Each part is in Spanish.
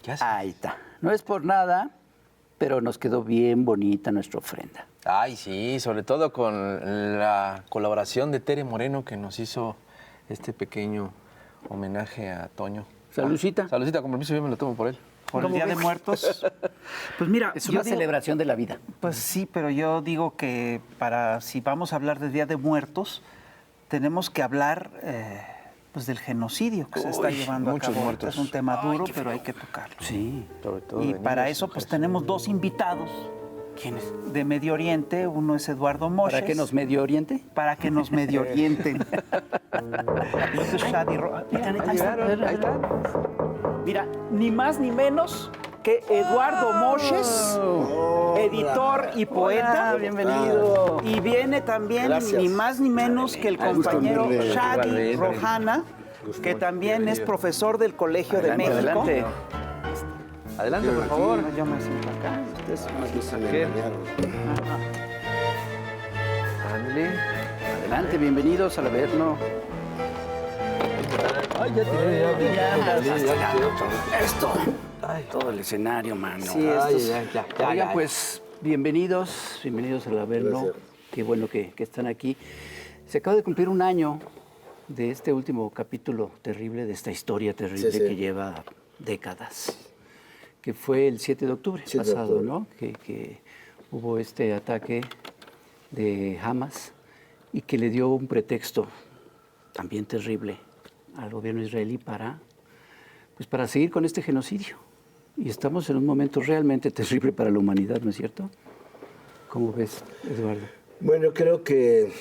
¿Qué hace? Ahí está. No es por nada, pero nos quedó bien bonita nuestra ofrenda. Ay, sí, sobre todo con la colaboración de Tere Moreno que nos hizo este pequeño homenaje a Toño. Saludcita. Saludcita, con permiso, yo me lo tomo por él. Por el ¿Cómo Día de ves? Muertos. Pues mira, Es una celebración de la vida. Pues sí, pero yo digo que si vamos a hablar del Día de Muertos, tenemos que hablar pues del genocidio que se está llevando a muchos cabo. muertos. Es un tema duro, pero hay que tocarlo. Sí. Sobre todo Y de para niños, eso pues mujeres. tenemos dos invitados ¿Quién es? de Medio Oriente. Uno es Eduardo Moches. ¿Para qué nos Medio Oriente? Para que nos Medio Orienten. El otro es Shadi Mira, ahí está. Mira, ni más ni menos que Eduardo Moches, editor y poeta. Hola, bienvenido. Y viene también Gracias. ni más ni menos que el compañero verle. Shadi Igualmente. Rojana, que también es profesor del Colegio de México. Adelante. Adelante, por favor. Yo me siento acá. Ándale. Adelante, bienvenidos al Averno. Ay, ya tiré, Esto. Todo el escenario, mano. Sí, Ay, estos- ya. Oigan, pues, bienvenidos al Averno. Gracias. Qué bueno que están aquí. Se acaba de cumplir un año de este último capítulo terrible, de esta historia terrible Sí, sí. que lleva décadas, que fue el 7 de octubre 7 de pasado, octubre. ¿no? Que hubo este ataque de Hamas y que le dio un pretexto también terrible al gobierno israelí para seguir con este genocidio. Y estamos en un momento realmente terrible para la humanidad, ¿no es cierto? ¿Cómo ves, Eduardo? Bueno, creo que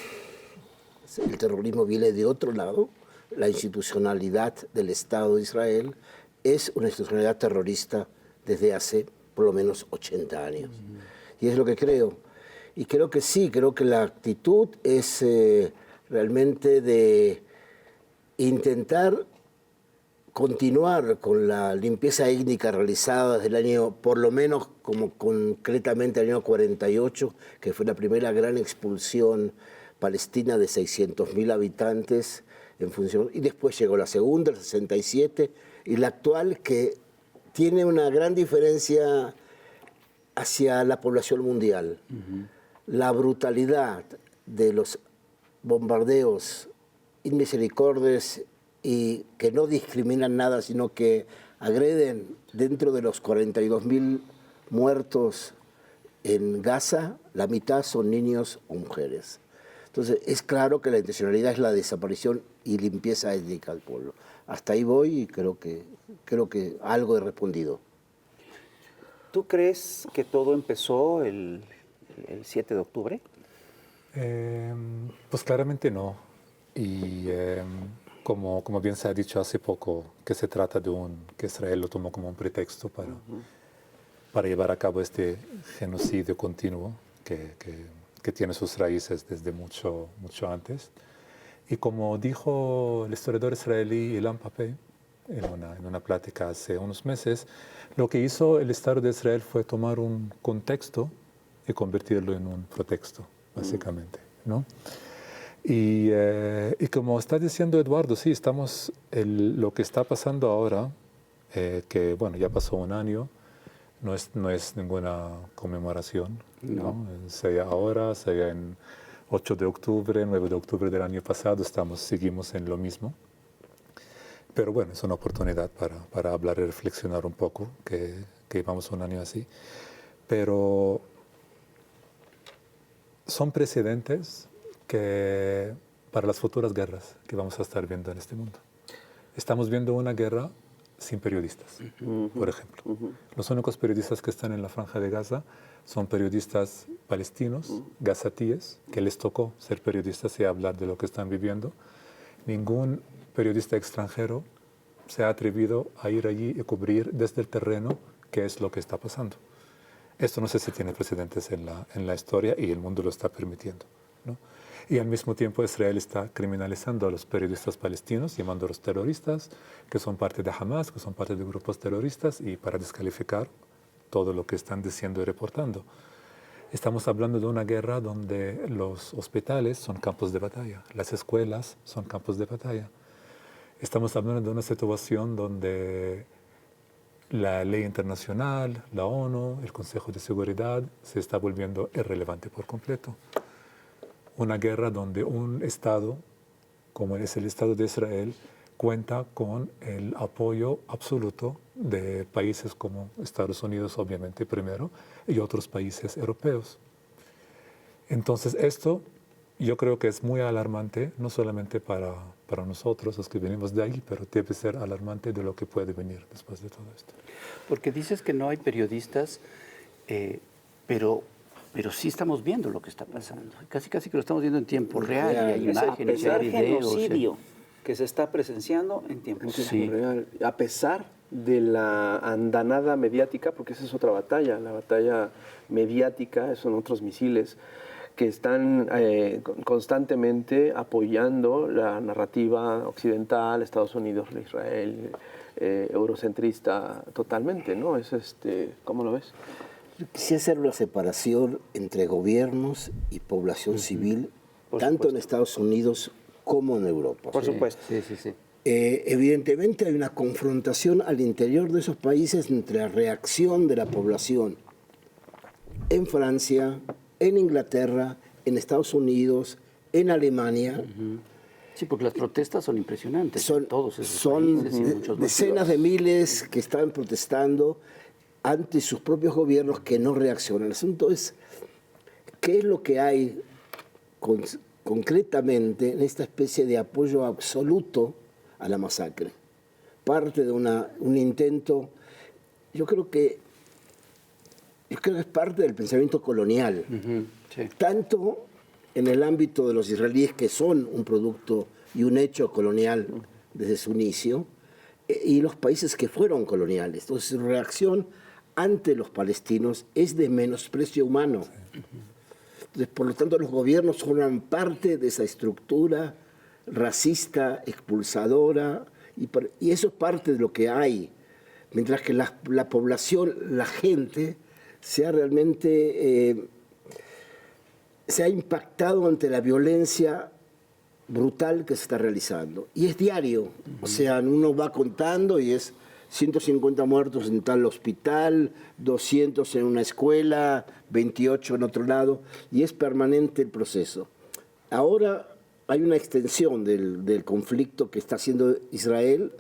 el terrorismo viene de otro lado. La institucionalidad del Estado de Israel es una institucionalidad terrorista desde hace por lo menos 80 años. Y es lo que creo. Y creo que sí, creo que la actitud es realmente de intentar continuar con la limpieza étnica realizada desde el año, por lo menos como concretamente el año 48, que fue la primera gran expulsión palestina de 600.000 habitantes en función, y después llegó la segunda, el 67, y la actual, que tiene una gran diferencia hacia la población mundial. La brutalidad de los bombardeos inmisericordios y que no discriminan nada, sino que agreden dentro de los 42.000 muertos en Gaza, la mitad son niños o mujeres. Entonces, es claro que la intencionalidad es la desaparición y limpieza étnica del pueblo. Hasta ahí voy y creo que algo he respondido. ¿Tú crees que todo empezó el 7 de octubre? Pues claramente no. Y como bien se ha dicho hace poco, que se trata de que Israel lo tomó como un pretexto para llevar a cabo este genocidio continuo que tiene sus raíces desde mucho antes. Y como dijo el historiador israelí Ilan Pappé en una plática hace unos meses, lo que hizo el Estado de Israel fue tomar un contexto y convertirlo en un pretexto, básicamente, ¿no? Y como está diciendo Eduardo, sí, lo que está pasando ahora, que bueno, ya pasó un año, no es ninguna conmemoración, ¿no? Sea ahora, sea en 8 de octubre, 9 de octubre del año pasado, seguimos en lo mismo. Pero bueno, es una oportunidad para hablar y reflexionar un poco, que llevamos un año así. Pero son precedentes para las futuras guerras que vamos a estar viendo en este mundo. Estamos viendo una guerra sin periodistas, por ejemplo. Los únicos periodistas que están en la Franja de Gaza son periodistas palestinos, gazatíes, que les tocó ser periodistas y hablar de lo que están viviendo. Ningún periodista extranjero se ha atrevido a ir allí y cubrir desde el terreno qué es lo que está pasando. Esto no sé si tiene precedentes en la historia y el mundo lo está permitiendo, ¿no? Y al mismo tiempo Israel está criminalizando a los periodistas palestinos, llamándolos terroristas, que son parte de Hamas, que son parte de grupos terroristas, y para descalificar todo lo que están diciendo y reportando. Estamos hablando de una guerra donde los hospitales son campos de batalla, las escuelas son campos de batalla. Estamos hablando de una situación donde la ley internacional, la ONU, el Consejo de Seguridad, se está volviendo irrelevante por completo. Una guerra donde un Estado, como es el Estado de Israel, cuenta con el apoyo absoluto de países como Estados Unidos, obviamente, primero, y otros países europeos. Entonces, esto yo creo que es muy alarmante, no solamente para nosotros, los que venimos de ahí, pero debe ser alarmante de lo que puede venir después de todo esto. Porque dices que no hay periodistas, pero sí estamos viendo lo que está pasando. Casi que lo estamos viendo en tiempo real. Y hay Es el imágenes, primer hay videos. genocidio que se está presenciando en tiempo Sí. real, a pesar de la andanada mediática, porque esa es otra batalla, la batalla mediática, son otros misiles que están constantemente apoyando la narrativa occidental, Estados Unidos, Israel, eurocentrista totalmente, ¿no? ¿Cómo lo ves? Quisiera hacer una separación entre gobiernos y población civil, tanto en Estados Unidos como en Europa. Por supuesto. Sí. Evidentemente hay una confrontación al interior de esos países entre la reacción de la población en Francia, en Inglaterra, en Estados Unidos, en Alemania. Sí, porque las protestas son impresionantes. Son, en todos esos son países, y muchos decenas de miles que están protestando ante sus propios gobiernos que no reaccionan. El asunto es, ¿qué es lo que hay concretamente en esta especie de apoyo absoluto a la masacre? Parte de un intento, yo creo que es parte del pensamiento colonial, Sí. tanto en el ámbito de los israelíes, que son un producto y un hecho colonial desde su inicio, y los países que fueron coloniales. Entonces, su reacción ante los palestinos es de menosprecio humano. Entonces, por lo tanto, los gobiernos forman parte de esa estructura racista, expulsadora, y eso es parte de lo que hay. Mientras que la población, la gente, se ha impactado ante la violencia brutal que se está realizando. Y es diario. O sea, uno va contando y es 150 muertos en tal hospital, 200 en una escuela, 28 en otro lado, y es permanente el proceso. Ahora hay una extensión del conflicto que está haciendo Israel,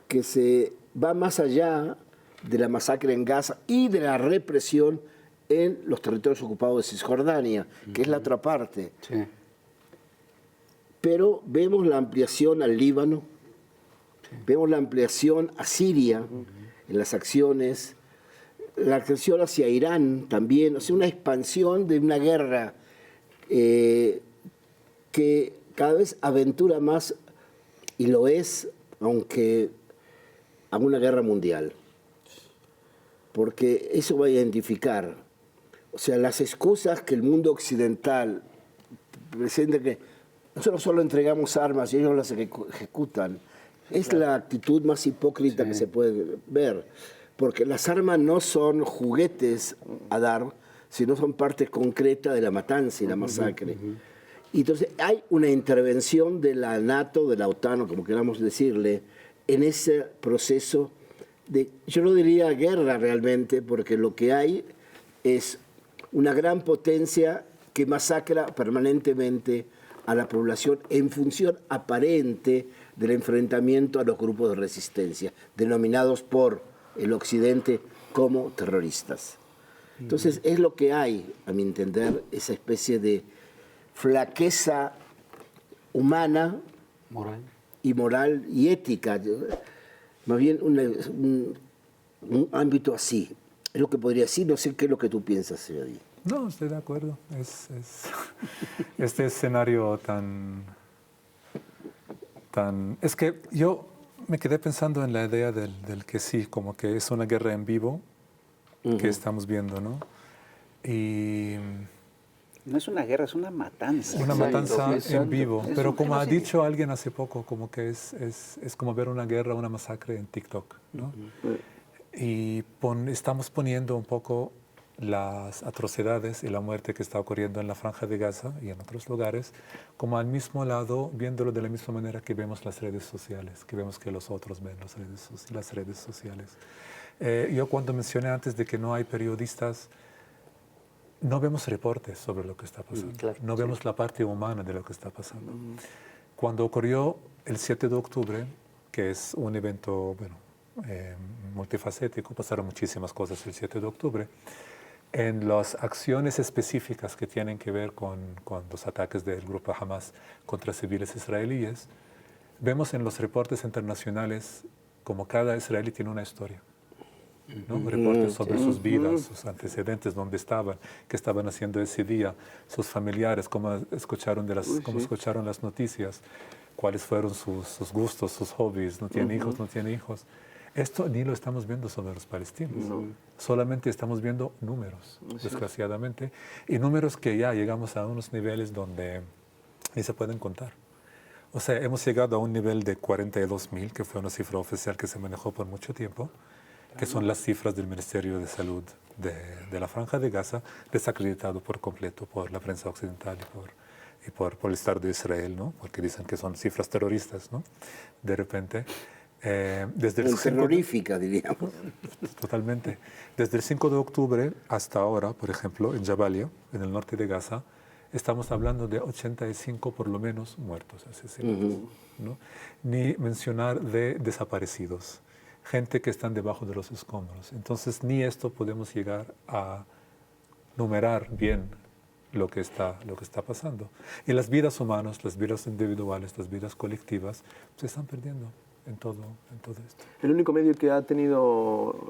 que se va más allá de la masacre en Gaza y de la represión en los territorios ocupados de Cisjordania, que es la otra parte. Sí. Pero vemos la ampliación al Líbano, vemos la ampliación a Siria en las acciones, la acción hacia Irán también, o sea, una expansión de una guerra que cada vez aventura más, y lo es, aunque a una guerra mundial. Porque eso va a identificar, o sea, las excusas que el mundo occidental presenta, que nosotros solo entregamos armas y ellos las ejecutan, es la actitud más hipócrita que se puede ver, porque las armas no son juguetes a dar, sino son parte concreta de la matanza y la masacre. Y entonces hay una intervención de la NATO, de la OTAN, o como queramos decirle, en ese proceso de, yo no diría guerra realmente, porque lo que hay es una gran potencia que masacra permanentemente a la población en función aparente del enfrentamiento a los grupos de resistencia, denominados por el Occidente como terroristas. Entonces es lo que hay, a mi entender, esa especie de flaqueza humana, moral y ética, más bien un ámbito así. Es lo que podría decir, no sé qué es lo que tú piensas, señor. No, estoy de acuerdo. Este escenario es que yo me quedé pensando en la idea del que sí, como que es una guerra en vivo que estamos viendo, ¿no? Y no es una guerra, es una matanza. una matanza en vivo. Es Pero un como ha genocidio. dicho alguien hace poco, como que es como ver una guerra, una masacre en TikTok, ¿no? Y estamos poniendo un poco las atrocidades y la muerte que está ocurriendo en la Franja de Gaza y en otros lugares, como al mismo lado, viéndolo de la misma manera que vemos las redes sociales, que vemos que los otros ven las redes sociales. Yo cuando mencioné antes de que no hay periodistas, no vemos reportes sobre lo que está pasando, claro, no vemos la parte humana de lo que está pasando. Cuando ocurrió el 7 de octubre, que es un evento, bueno, multifacético, pasaron muchísimas cosas el 7 de octubre, en las acciones específicas que tienen que ver con los ataques del grupo Hamas contra civiles israelíes, vemos en los reportes internacionales como cada israelí tiene una historia, ¿no? Reportes sobre sus vidas, sus antecedentes, dónde estaban, qué estaban haciendo ese día, sus familiares, cómo escucharon las noticias, cuáles fueron sus gustos, sus hobbies, no tiene hijos, no tiene hijos. Esto ni lo estamos viendo sobre los palestinos. Solamente estamos viendo números, desgraciadamente, y números que ya llegamos a unos niveles donde ni se pueden contar. O sea, hemos llegado a un nivel de 42.000, que fue una cifra oficial que se manejó por mucho tiempo, que son las cifras del Ministerio de Salud de la Franja de Gaza, desacreditado por completo por la prensa occidental y por el Estado de Israel, ¿no? Porque dicen que son cifras terroristas, ¿no? De repente. Desde el terrorífica, diríamos. Totalmente. Desde el 5 de octubre hasta ahora, por ejemplo, en Jabalia, en el norte de Gaza, estamos hablando de 85 por lo menos muertos, asesinatos, ¿no? Ni mencionar de desaparecidos, gente que están debajo de los escombros. Entonces, ni esto podemos llegar a numerar bien lo que está pasando. Y las vidas humanas, las vidas individuales, las vidas colectivas, se están perdiendo en todo esto. El único medio que ha tenido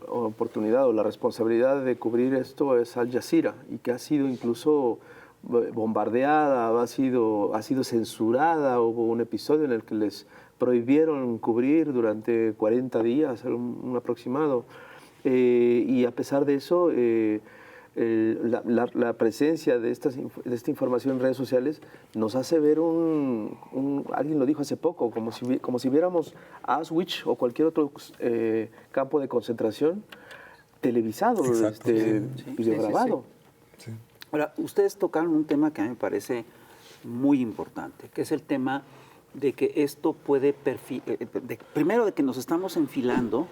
oportunidad o la responsabilidad de cubrir esto es Al Jazeera, y que ha sido incluso bombardeada, ha sido censurada. Hubo un episodio en el que les prohibieron cubrir durante 40 días, un aproximado. Y a pesar de eso, la presencia de esta información en redes sociales nos hace ver alguien lo dijo hace poco, como si viéramos Auschwitz o cualquier otro campo de concentración televisado, videograbado. Sí. Ahora, ustedes tocaron un tema que a mí me parece muy importante, que es el tema de que esto puede, primero de que nos estamos enfilando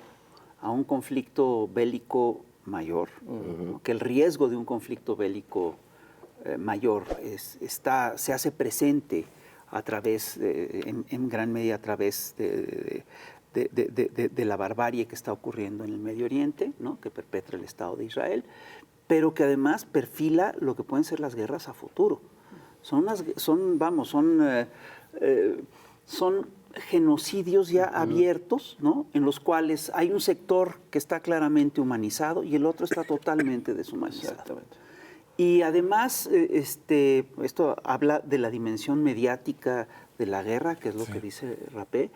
a un conflicto bélico mayor, ¿no? Que el riesgo de un conflicto bélico mayor se hace presente a través, en gran medida a través de la barbarie que está ocurriendo en el Medio Oriente, ¿no? Que perpetra el Estado de Israel, pero que además perfila lo que pueden ser las guerras a futuro. Son genocidios ya abiertos, ¿no? En los cuales hay un sector que está claramente humanizado y el otro está totalmente deshumanizado. Exactamente. Y además, esto habla de la dimensión mediática de la guerra, que es lo que dice Rapé,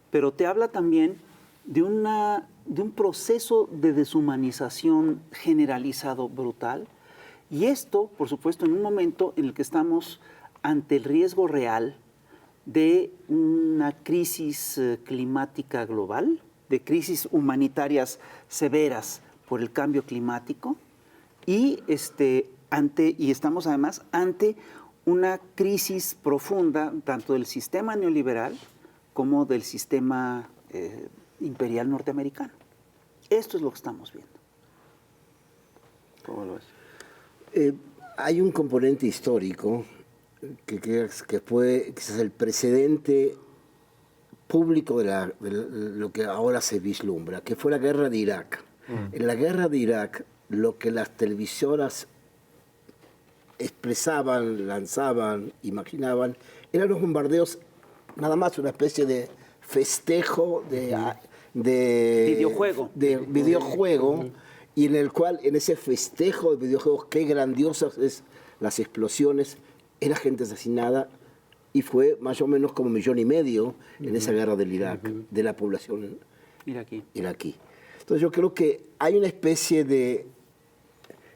pero te habla también de un proceso de deshumanización generalizado brutal. Y esto, por supuesto, en un momento en el que estamos ante el riesgo real de una crisis climática global, de crisis humanitarias severas por el cambio climático, y estamos además ante una crisis profunda tanto del sistema neoliberal como del sistema imperial norteamericano. Esto es lo que estamos viendo. ¿Cómo lo ves? Hay un componente histórico que fue quizás el precedente público de lo que ahora se vislumbra, que fue la guerra de Irak. En la guerra de Irak, lo que las televisoras expresaban, lanzaban, imaginaban, eran los bombardeos, nada más una especie de festejo de videojuego, y en el cual, en ese festejo de videojuegos, qué grandiosas es las explosiones, era gente asesinada, y fue más o menos como 1,5 millones en esa guerra del Irak, de la población iraquí. Entonces yo creo que hay una especie de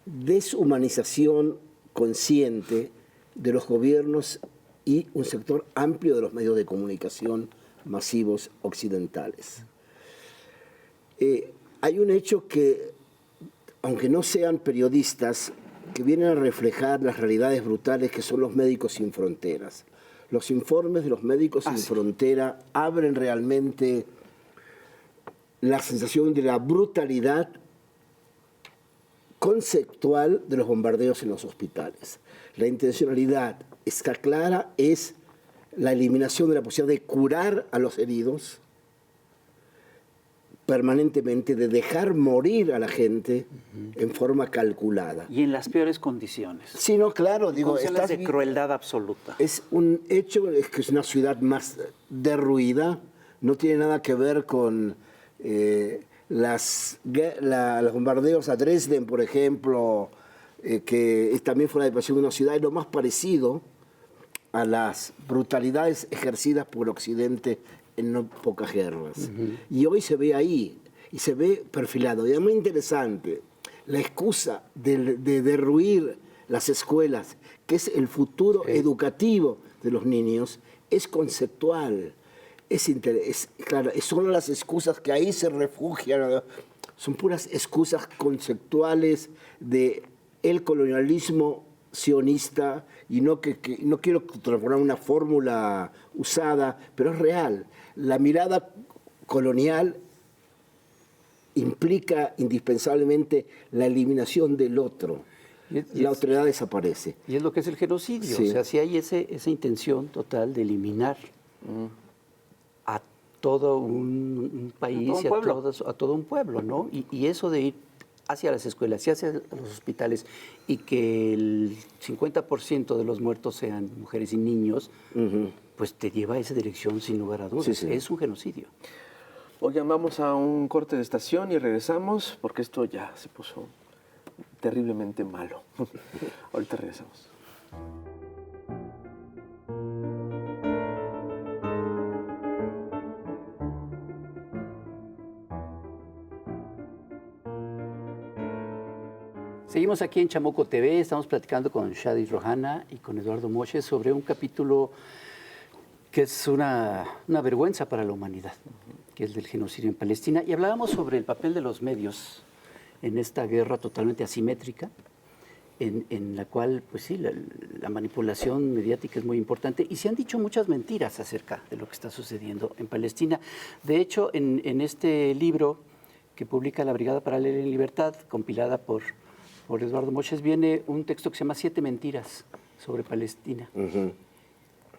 deshumanización consciente de los gobiernos y un sector amplio de los medios de comunicación masivos occidentales. Hay un hecho que aunque no sean periodistas, que vienen a reflejar las realidades brutales que son los Médicos Sin Fronteras. Los informes de los Médicos Sin Frontera abren realmente la sensación de la brutalidad conceptual de los bombardeos en los hospitales. La intencionalidad está clara, es la eliminación de la posibilidad de curar a los heridos permanentemente, de dejar morir a la gente en forma calculada. Y en las peores condiciones. Sí, no, claro, digo, Condiciones de crueldad absoluta. es un hecho, es que es una ciudad más derruida, no tiene nada que ver con los bombardeos a Dresden, por ejemplo, que también fue la depresión de una ciudad, es lo más parecido a las brutalidades ejercidas por Occidente en no pocas guerras. Y hoy se ve ahí, y se ve perfilado. Y es muy interesante, la excusa de derruir las escuelas, que es el futuro educativo de los niños, es conceptual. Claro, son las excusas que ahí se refugian, son puras excusas conceptuales de el colonialismo sionista, y no quiero transformar una fórmula usada, pero es real. La mirada colonial implica indispensablemente la eliminación del otro. La otredad desaparece. Y es lo que es el genocidio. Sí. O sea, si hay esa intención total de eliminar a todo un país y a todo un pueblo, ¿no? Y eso de ir hacia las escuelas y hacia los hospitales y que el 50% de los muertos sean mujeres y niños, pues te lleva a esa dirección sin lugar a dudas. Sí, sí. Es un genocidio. Oigan, vamos a un corte de estación y regresamos porque esto ya se puso terriblemente malo. Ahorita regresamos. Seguimos aquí en Chamoco TV, estamos platicando con Shadi Rohana y con Eduardo Moches sobre un capítulo que es una vergüenza para la humanidad, que es del genocidio en Palestina. Y hablábamos sobre el papel de los medios en esta guerra totalmente asimétrica, en la cual, pues sí, la manipulación mediática es muy importante. Y se han dicho muchas mentiras acerca de lo que está sucediendo en Palestina. De hecho, en este libro que publica la Brigada Paralela en Libertad, compilada por Eduardo Moches, viene un texto que se llama 7 mentiras sobre Palestina.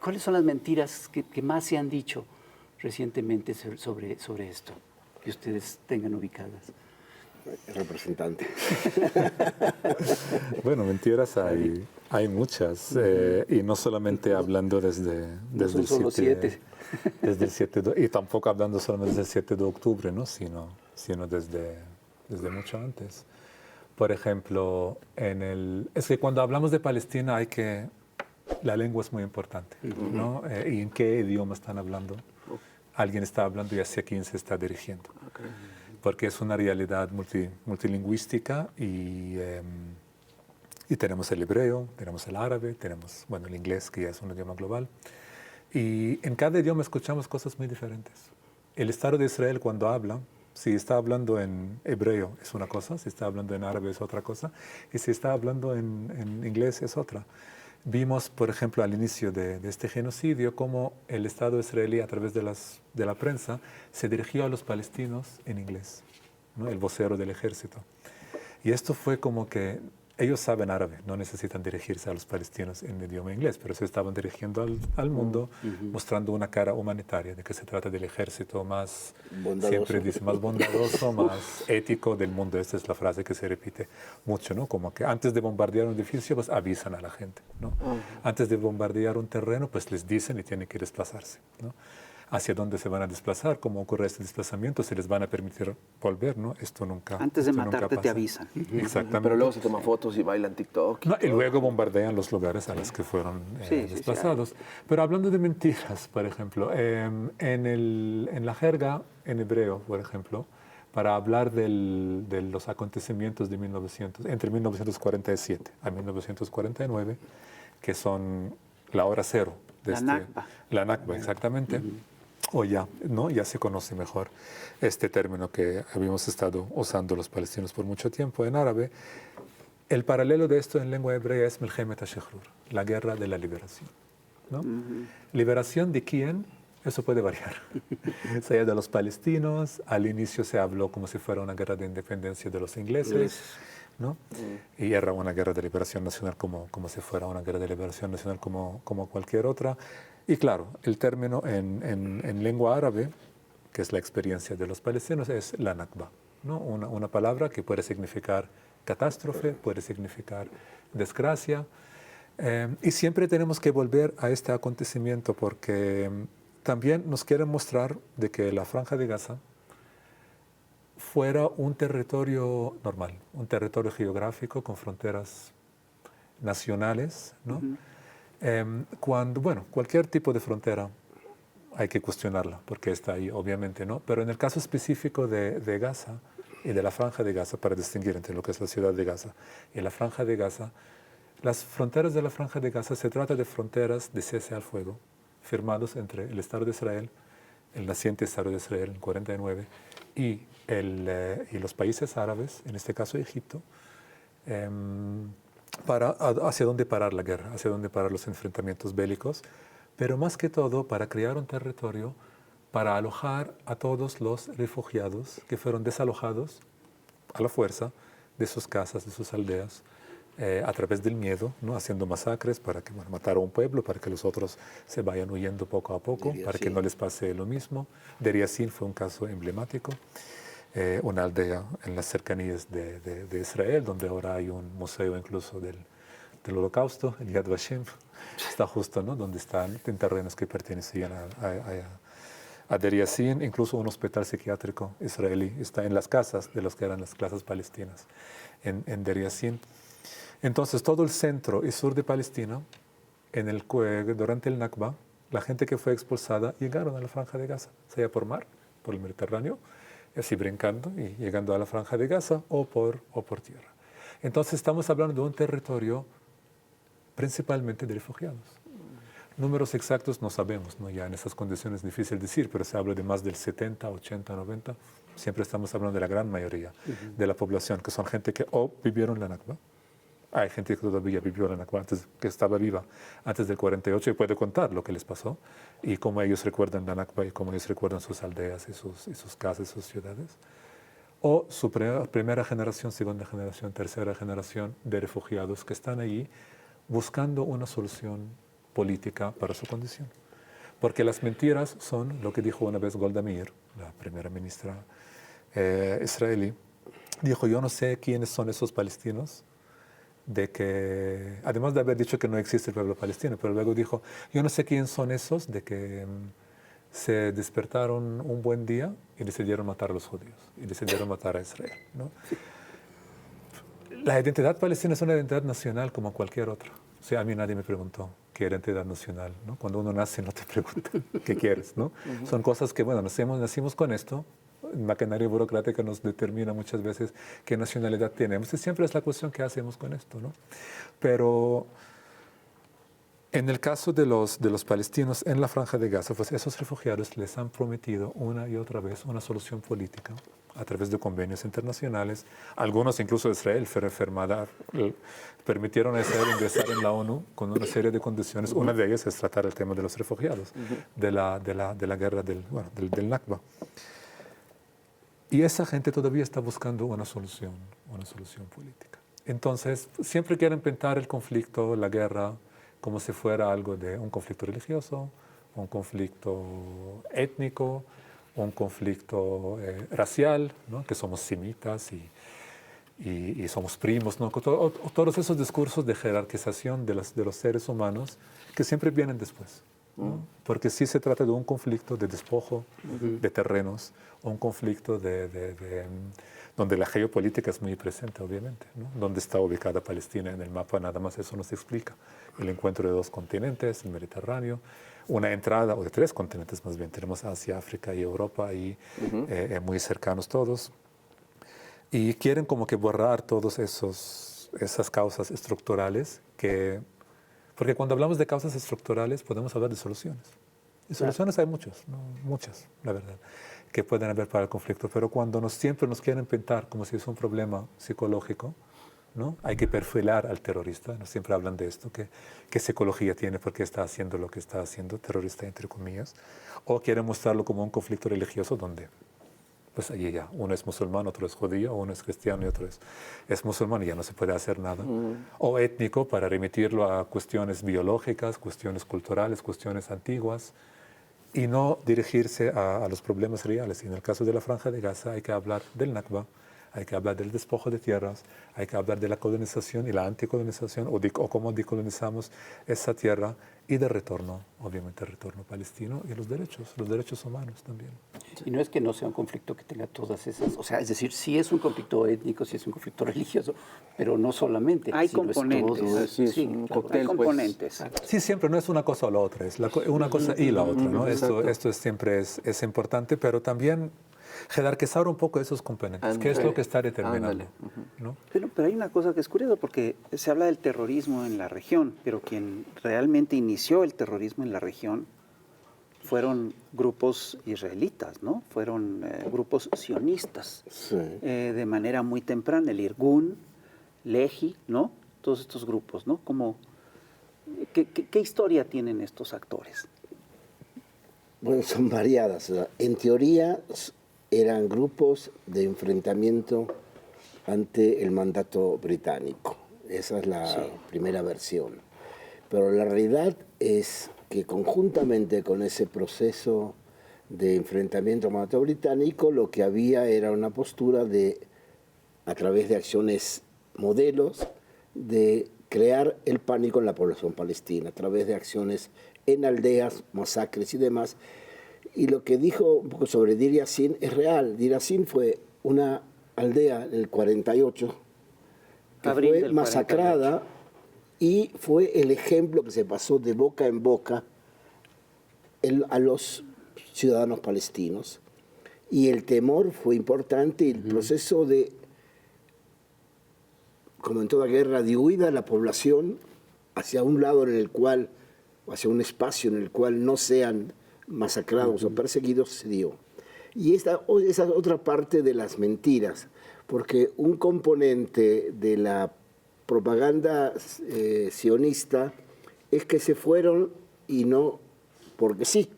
¿Cuáles son las mentiras que más se han dicho recientemente sobre esto, que ustedes tengan ubicadas? Representante. Bueno, mentiras hay muchas, y no solamente hablando desde son solo 7. Desde el 7 y tampoco hablando solamente desde el 7 de octubre, ¿no? sino desde mucho antes. Por ejemplo, es que cuando hablamos de Palestina la lengua es muy importante, ¿no? ¿Y en qué idioma están hablando? Alguien está hablando y hacia quién se está dirigiendo. Porque es una realidad multilingüística y tenemos el hebreo, tenemos el árabe, tenemos el inglés, que ya es un idioma global. Y en cada idioma escuchamos cosas muy diferentes. El Estado de Israel cuando habla, si está hablando en hebreo es una cosa, si está hablando en árabe es otra cosa, y si está hablando en inglés es otra. Vimos, por ejemplo, al inicio de este genocidio, cómo el Estado israelí, a través de la prensa, se dirigió a los palestinos en inglés, ¿no? El vocero del ejército. Y esto fue como que ellos saben árabe, no necesitan dirigirse a los palestinos en idioma inglés, pero se estaban dirigiendo al mundo, mostrando una cara humanitaria, de que se trata del ejército más, siempre dice, más bondadoso, más ético del mundo. Esta es la frase que se repite mucho, ¿no? Como que antes de bombardear un edificio, pues avisan a la gente, ¿no? Antes de bombardear un terreno, pues les dicen y tienen que desplazarse, ¿no? Hacia dónde se van a desplazar, cómo ocurre este desplazamiento, se les van a permitir volver, ¿no? Esto nunca Antes de matarte pasa. te avisan. Exactamente. Pero luego se toman fotos y bailan TikTok. Y luego bombardean los lugares a los que fueron desplazados. Pero hablando de mentiras, por ejemplo, en la jerga en hebreo, por ejemplo, para hablar de los acontecimientos de entre 1947 a 1949, que son la hora cero. La Nakba. La Nakba, exactamente. o ya, ¿no? Ya se conoce mejor este término que habíamos estado usando los palestinos por mucho tiempo en árabe. El paralelo de esto en lengua hebrea es Melchemet HaShechrur, la guerra de la liberación, ¿no? ¿Liberación de quién? Eso puede variar. Sea de los palestinos, al inicio se habló como si fuera una guerra de independencia de los ingleses, ¿no? Y era una guerra de liberación nacional como si fuera una guerra de liberación nacional como cualquier otra. Y claro, el término en lengua árabe, que es la experiencia de los palestinos, es la Nakba, ¿no? Una palabra que puede significar catástrofe, puede significar desgracia. Y siempre tenemos que volver a este acontecimiento porque también nos quieren mostrar de que la Franja de Gaza fuera un territorio normal, un territorio geográfico con fronteras nacionales, ¿no? Cuando, bueno, cualquier tipo de frontera hay que cuestionarla, porque está ahí, obviamente, ¿no? Pero en el caso específico de Gaza y de la Franja de Gaza, para distinguir entre lo que es la ciudad de Gaza y la Franja de Gaza, las fronteras de la Franja de Gaza se trata de fronteras de cese al fuego, firmados entre el Estado de Israel, el naciente Estado de Israel en 49, y los países árabes, en este caso Egipto, hacia dónde parar la guerra, hacia dónde parar los enfrentamientos bélicos, pero más que todo para crear un territorio para alojar a todos los refugiados que fueron desalojados a la fuerza de sus casas, de sus aldeas, a través del miedo, ¿no? Haciendo masacres para que matar a un pueblo, para que los otros se vayan huyendo poco a poco, para que no les pase lo mismo. Deir Yassin fue un caso emblemático, una aldea en las cercanías de Israel, donde ahora hay un museo incluso del Holocausto, el Yad Vashem, está justo, ¿no? Donde están en terrenos que pertenecían a Deir Yassin, incluso un hospital psiquiátrico israelí está en las casas de los que eran las casas palestinas en Deir Yassin. Entonces, todo el centro y sur de Palestina, durante el Nakba, la gente que fue expulsada llegaron a la Franja de Gaza, sea por mar, por el Mediterráneo, así brincando y llegando a la Franja de Gaza, o por tierra. Entonces, estamos hablando de un territorio principalmente de refugiados. Números exactos no sabemos, ¿no? Ya en esas condiciones es difícil decir, pero se habla de más del 70, 80, 90. Siempre estamos hablando de la gran mayoría de la población, que son gente que o vivieron la Nakba. Hay gente que todavía vivió la Nakba, que estaba viva antes del 48 y puede contar lo que les pasó y cómo ellos recuerdan la Nakba y cómo ellos recuerdan sus aldeas y sus casas, sus ciudades. O su primera generación, segunda generación, tercera generación de refugiados que están allí buscando una solución política para su condición. Porque las mentiras son lo que dijo una vez Golda Meir, la primera ministra israelí. Dijo, yo no sé quiénes son esos palestinos, además de haber dicho que no existe el pueblo palestino, pero luego dijo, yo no sé quiénes son esos de que se despertaron un buen día y decidieron matar a los judíos, y decidieron matar a Israel, ¿no? La identidad palestina es una identidad nacional como cualquier otra. O sea, a mí nadie me preguntó qué era identidad nacional, ¿no? Cuando uno nace no te preguntan qué quieres, ¿no? Son cosas que, bueno, nacimos con esto. Maquinaria burocrática nos determina muchas veces qué nacionalidad tenemos y siempre es la cuestión qué hacemos con esto, ¿no? Pero en el caso de los palestinos en la Franja de Gaza, pues esos refugiados les han prometido una y otra vez una solución política a través de convenios internacionales. Algunos, incluso Israel, permitieron a Israel ingresar en la ONU con una serie de condiciones. Una de ellas es tratar el tema de los refugiados, de la guerra del Nakba. Y esa gente todavía está buscando una solución política. Entonces, siempre quieren pintar el conflicto, la guerra, como si fuera algo de un conflicto religioso, un conflicto étnico, un conflicto racial, ¿no? Que somos semitas y somos primos, ¿no? Todos esos discursos de jerarquización de los seres humanos que siempre vienen después, ¿no? Porque sí se trata de un conflicto de despojo de terrenos, un conflicto donde la geopolítica es muy presente, obviamente, ¿no? Donde está ubicada Palestina en el mapa, nada más eso nos explica. El encuentro de dos continentes, el Mediterráneo, una entrada, o de tres continentes más bien, tenemos Asia, África y Europa ahí, muy cercanos todos. Y quieren como que borrar todas esas causas estructurales porque cuando hablamos de causas estructurales podemos hablar de soluciones. Y soluciones hay muchas, ¿no? Muchas, la verdad, que pueden haber para el conflicto. Pero cuando siempre nos quieren pintar como si es un problema psicológico, ¿no? Hay que perfilar al terrorista, ¿no? Siempre hablan de esto, qué psicología tiene, por qué está haciendo lo que está haciendo, terrorista entre comillas, o quieren mostrarlo como un conflicto religioso donde, pues allí ya, uno es musulmán, otro es judío, uno es cristiano y otro es musulmán y ya no se puede hacer nada. O étnico para remitirlo a cuestiones biológicas, cuestiones culturales, cuestiones antiguas, y no dirigirse a los problemas reales. Y en el caso de la Franja de Gaza hay que hablar del Nakba, hay que hablar del despojo de tierras, hay que hablar de la colonización y la anticolonización, o cómo decolonizamos esa tierra, y de retorno, obviamente el retorno palestino, y los derechos humanos también. Y no es que no sea un conflicto que tenga todas esas, o sea, es decir, sí es un conflicto étnico, sí es un conflicto religioso, pero no solamente. Hay sino componentes. Es todo, Sí, es un cóctel, Hay componentes. Sí, siempre no es una cosa o la otra, es una cosa y la otra, ¿no? Esto siempre es importante, pero también jerarquizar un poco esos componentes, qué es lo que está determinando, ¿no? Pero hay una cosa que es curiosa, porque se habla del terrorismo en la región, pero quien realmente inició el terrorismo en la región fueron grupos israelitas, ¿no? Fueron grupos sionistas, Sí. de manera muy temprana, el Irgun, Lehi, ¿no? Todos estos grupos, ¿no? ¿Qué historia tienen estos actores? Bueno, son variadas. O sea, en teoría eran grupos de enfrentamiento ante el mandato británico. Esa es la primera versión. Pero la realidad es que conjuntamente con ese proceso de enfrentamiento al mandato británico, lo que había era una postura de, a través de acciones modelos, de crear el pánico en la población palestina, a través de acciones en aldeas, masacres y demás. Y lo que dijo un poco sobre Deir Yassin es real. Deir Yassin fue una aldea del 48 que fue masacrada y fue el ejemplo que se pasó de boca en boca a los ciudadanos palestinos. Y el temor fue importante y el proceso de, como en toda guerra, de huida de la población hacia un lado en el cual, hacia un espacio en el cual no sean masacrados o perseguidos, se dio. Y esa es otra parte de las mentiras, porque un componente de la propaganda sionista es que se fueron y no porque sí,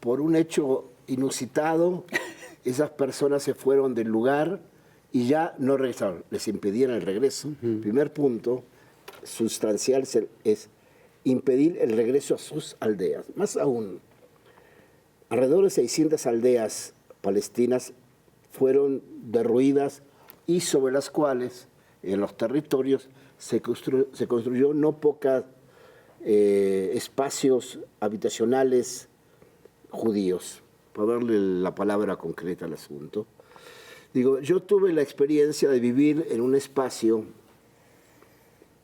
por un hecho inusitado, esas personas se fueron del lugar y ya no regresaron, les impedían el regreso. Primer punto sustancial es impedir el regreso a sus aldeas. Más aún, alrededor de 600 aldeas palestinas fueron derruidas y sobre las cuales en los territorios se construyó no pocos espacios habitacionales judíos, para darle la palabra concreta al asunto. Digo, yo tuve la experiencia de vivir en un espacio,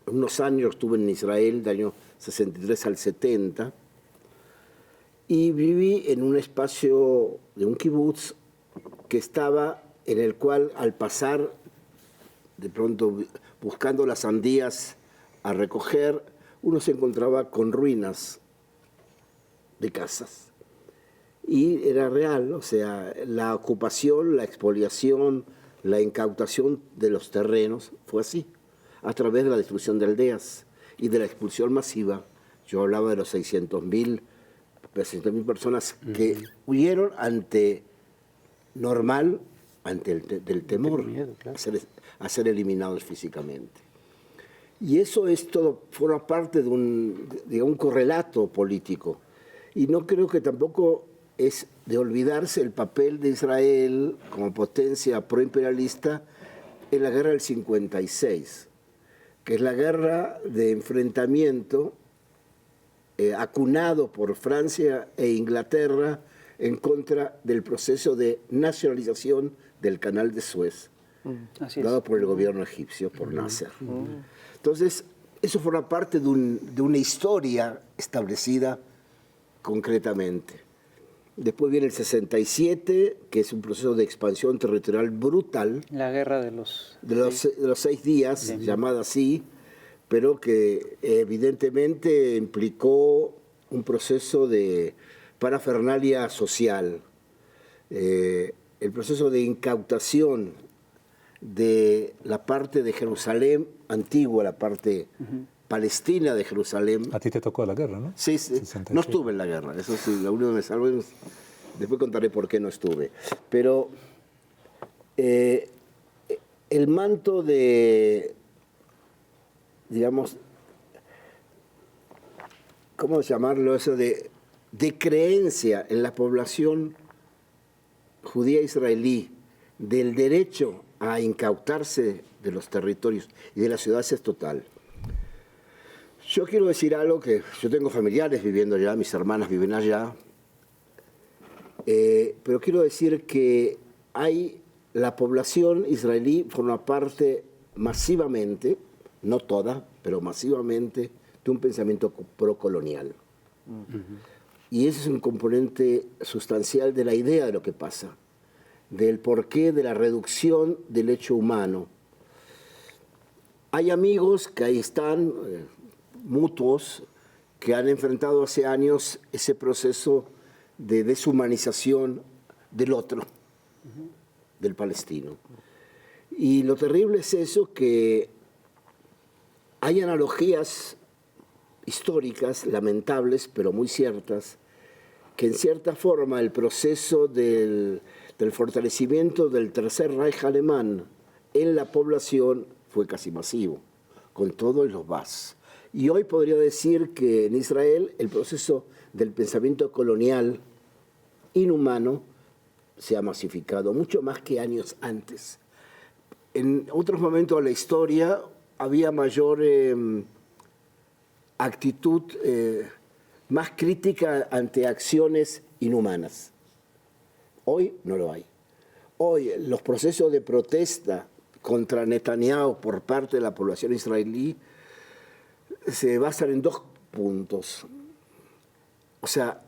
unos años estuve en Israel, del año 63 al 70, y viví en un espacio de un kibutz que estaba, en el cual al pasar, de pronto buscando las sandías a recoger, uno se encontraba con ruinas de casas. Y era real, o sea, la ocupación, la expoliación, la incautación de los terrenos fue así, a través de la destrucción de aldeas y de la expulsión masiva. Yo hablaba de los 600.000 personas que huyeron ante del temor a ser eliminados físicamente. Y eso es todo, forma parte de un correlato político. Y no creo que tampoco es de olvidarse el papel de Israel como potencia proimperialista en la guerra del 56, que es la guerra de enfrentamiento acunado por Francia e Inglaterra en contra del proceso de nacionalización del canal de Suez, dado por el gobierno egipcio, por Nasser. Entonces, eso forma parte de una historia establecida concretamente. Después viene el 67, que es un proceso de expansión territorial brutal. La guerra de los 6 días, llamada así, pero que evidentemente implicó un proceso de parafernalia social, el proceso de incautación de la parte de Jerusalén antigua, la parte palestina de Jerusalén. A ti te tocó la guerra, ¿no? Sí, sí. 67. No estuve en la guerra, eso sí, lo único que me salvó. Después contaré por qué no estuve. Pero el manto de, digamos, ¿cómo llamarlo? Eso de creencia en la población judía israelí del derecho a incautarse de los territorios y de las ciudades es total. Yo quiero decir algo que yo tengo familiares viviendo allá, mis hermanas viven allá, pero quiero decir que la población israelí forma parte masivamente, no toda, pero masivamente, de un pensamiento procolonial. Y ese es un componente sustancial de la idea de lo que pasa, del porqué de la reducción del hecho humano. Hay amigos que ahí están, mutuos, que han enfrentado hace años ese proceso de deshumanización del otro, del palestino. Y lo terrible es eso, que hay analogías históricas, lamentables, pero muy ciertas, que en cierta forma el proceso del fortalecimiento del Tercer Reich alemán en la población fue casi masivo, con todo y los Bas. Y hoy podría decir que en Israel el proceso del pensamiento colonial inhumano se ha masificado, mucho más que años antes. En otros momentos de la historia había mayor actitud más crítica ante acciones inhumanas. Hoy no lo hay. Hoy los procesos de protesta contra Netanyahu por parte de la población israelí se basan en dos puntos. O sea,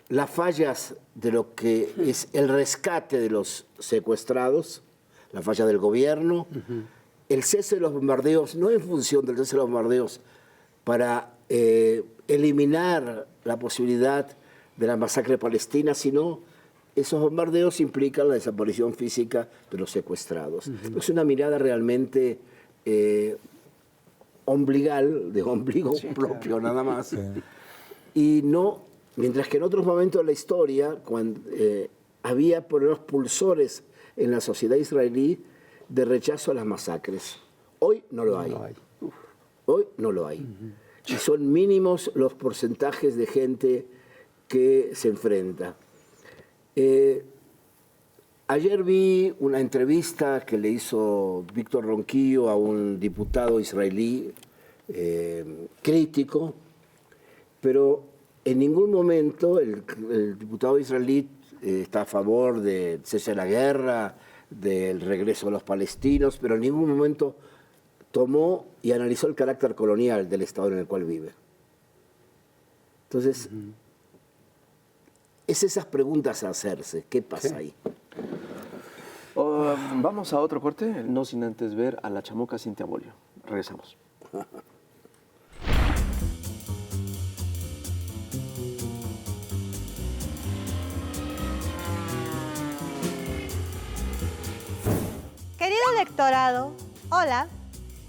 las fallas de lo que es el rescate de los secuestrados, la falla del gobierno, el cese de los bombardeos, no en función del cese de los bombardeos, para eliminar la posibilidad de la masacre palestina, sino esos bombardeos implican la desaparición física de los secuestrados. Es una mirada realmente ombligal, de ombligo propio, nada más. Sí. Y no, mientras que en otros momentos de la historia, cuando había por los pulsores en la sociedad israelí de rechazo a las masacres. Hoy no lo hay. Hoy no lo hay. Y son mínimos los porcentajes de gente que se enfrenta. Ayer vi una entrevista que le hizo Víctor Ronquillo a un diputado israelí crítico, pero en ningún momento el diputado israelí está a favor de cese de la guerra, del regreso de los palestinos, pero en ningún momento tomó y analizó el carácter colonial del Estado en el cual vive. Entonces, es esas preguntas a hacerse. ¿Qué pasa ahí? Vamos a otro corte, no sin antes ver a la chamuca Cintia Bolio. Regresamos. Querido electorado, hola.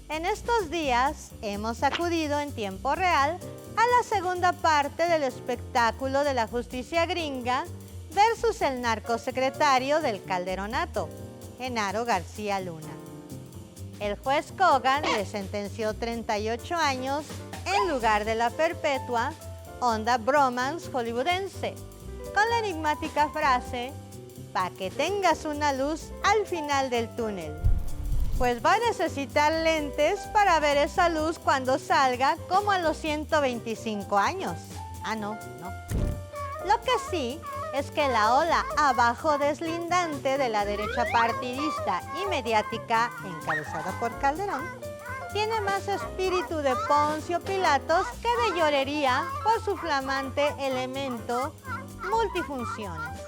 En estos días hemos acudido en tiempo real a la segunda parte del espectáculo de la justicia gringa versus el narcosecretario del Calderonato, Genaro García Luna. El juez Kogan le sentenció 38 años en lugar de la perpetua, onda bromance hollywoodense, con la enigmática frase, "pa' que tengas una luz al final del túnel". Pues va a necesitar lentes para ver esa luz cuando salga, como a los 125 años. Ah, no. Lo que sí es que la ola abajo deslindante de la derecha partidista y mediática, encabezada por Calderón, tiene más espíritu de Poncio Pilatos que de llorería por su flamante elemento multifunciones.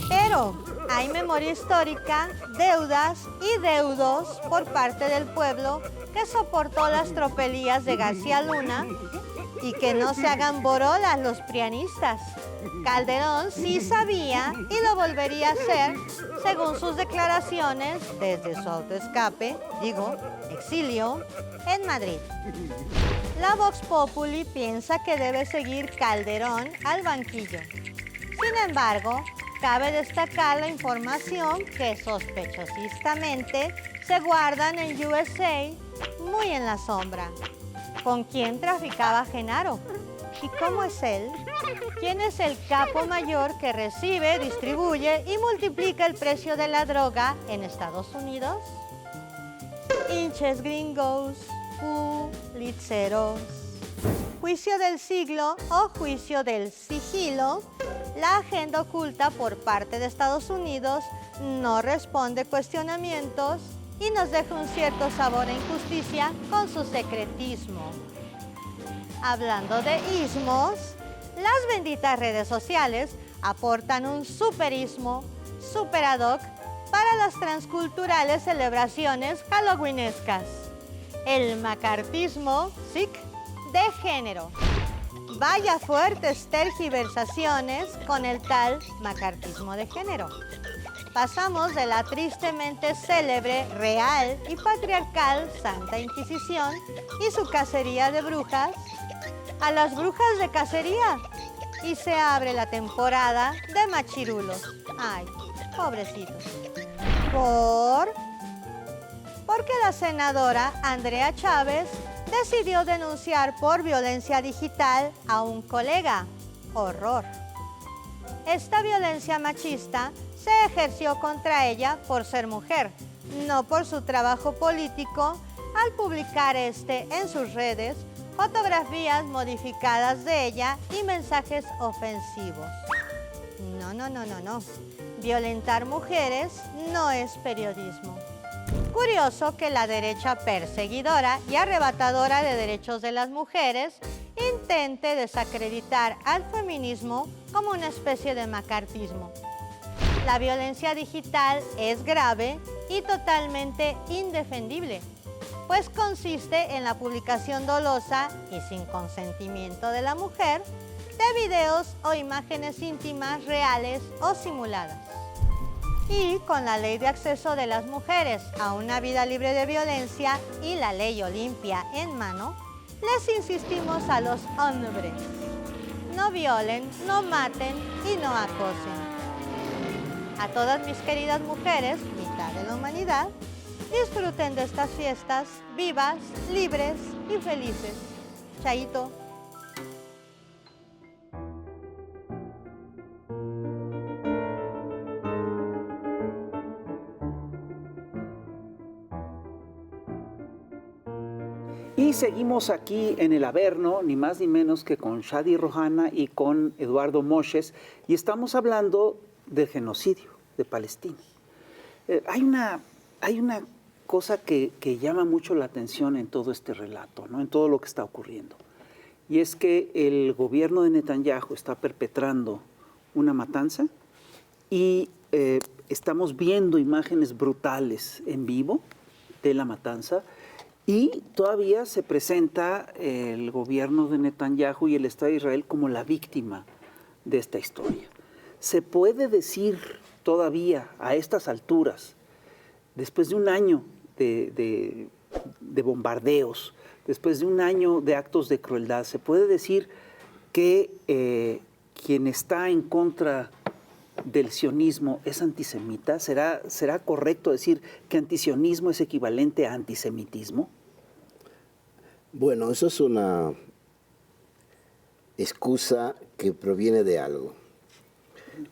Pero hay memoria histórica, deudas y deudos por parte del pueblo que soportó las tropelías de García Luna y que no se hagan borolas los prianistas. Calderón sí sabía y lo volvería a hacer según sus declaraciones desde su autoescape, exilio, en Madrid. La Vox Populi piensa que debe seguir Calderón al banquillo. Sin embargo, cabe destacar la información que sospechosamente se guardan en USA muy en la sombra. ¿Con quién traficaba Genaro? ¿Y cómo es él? ¿Quién es el capo mayor que recibe, distribuye y multiplica el precio de la droga en Estados Unidos? Hinches gringos, pulitzeros. Juicio del siglo o juicio del sigilo. La agenda oculta por parte de Estados Unidos no responde cuestionamientos y nos deja un cierto sabor a injusticia con su secretismo. Hablando de ismos, las benditas redes sociales aportan un superismo, super ad hoc, para las transculturales celebraciones halloweenescas. El macartismo, SIC, de género. Vaya fuertes tergiversaciones con el tal macartismo de género. Pasamos de la tristemente célebre, real y patriarcal Santa Inquisición y su cacería de brujas a las brujas de cacería. Y se abre la temporada de machirulos. Ay, pobrecitos. Porque la senadora Andrea Chávez decidió denunciar por violencia digital a un colega. Horror. Esta violencia machista se ejerció contra ella por ser mujer, no por su trabajo político, al publicar en sus redes fotografías modificadas de ella y mensajes ofensivos. No. Violentar mujeres no es periodismo. Curioso que la derecha perseguidora y arrebatadora de derechos de las mujeres intente desacreditar al feminismo como una especie de macartismo. La violencia digital es grave y totalmente indefendible, pues consiste en la publicación dolosa y sin consentimiento de la mujer de videos o imágenes íntimas reales o simuladas. Y con la ley de acceso de las mujeres a una vida libre de violencia y la ley Olimpia en mano, les insistimos a los hombres: no violen, no maten y no acosen. A todas mis queridas mujeres, mitad de la humanidad, disfruten de estas fiestas vivas, libres y felices. Chaito. Y seguimos aquí en el Averno, ni más ni menos que con Shadi Rohana y con Eduardo Moshes, y estamos hablando del genocidio de Palestina. Hay una cosa que llama mucho la atención en todo este relato, ¿no? En todo lo que está ocurriendo, y es que el gobierno de Netanyahu está perpetrando una matanza y estamos viendo imágenes brutales en vivo de la matanza. Y todavía se presenta el gobierno de Netanyahu y el Estado de Israel como la víctima de esta historia. ¿Se puede decir todavía a estas alturas, después de un año de bombardeos, después de un año de actos de crueldad, se puede decir que quien está en contra del sionismo es antisemita? ¿Será correcto decir que antisionismo es equivalente a antisemitismo? Bueno, eso es una excusa que proviene de algo.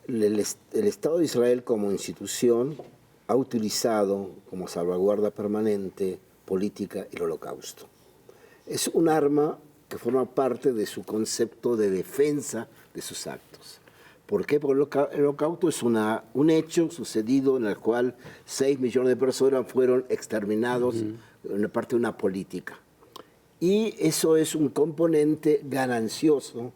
El Estado de Israel como institución ha utilizado como salvaguarda permanente política el Holocausto. Es un arma que forma parte de su concepto de defensa de sus actos. ¿Por qué? Porque el Holocausto es un hecho sucedido en el cual 6 millones de personas fueron exterminados en parte de una política. Y eso es un componente ganancioso,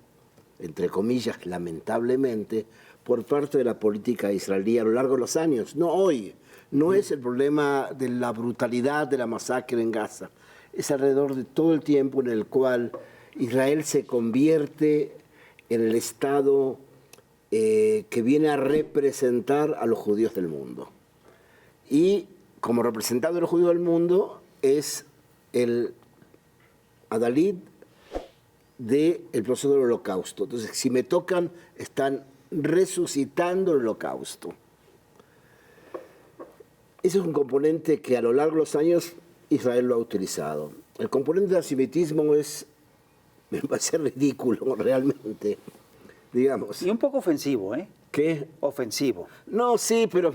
entre comillas, lamentablemente, por parte de la política israelí a lo largo de los años. No hoy, no es el problema de la brutalidad de la masacre en Gaza. Es alrededor de todo el tiempo en el cual Israel se convierte en el Estado que viene a representar a los judíos del mundo. Y como representante de los judíos del mundo es el adalid del proceso del holocausto. Entonces, si me tocan, están resucitando el holocausto. Ese es un componente que a lo largo de los años Israel lo ha utilizado. El componente del antisemitismo me parece ridículo realmente, digamos. Y un poco ofensivo, ¿eh? ¿Qué? Ofensivo. No, sí, pero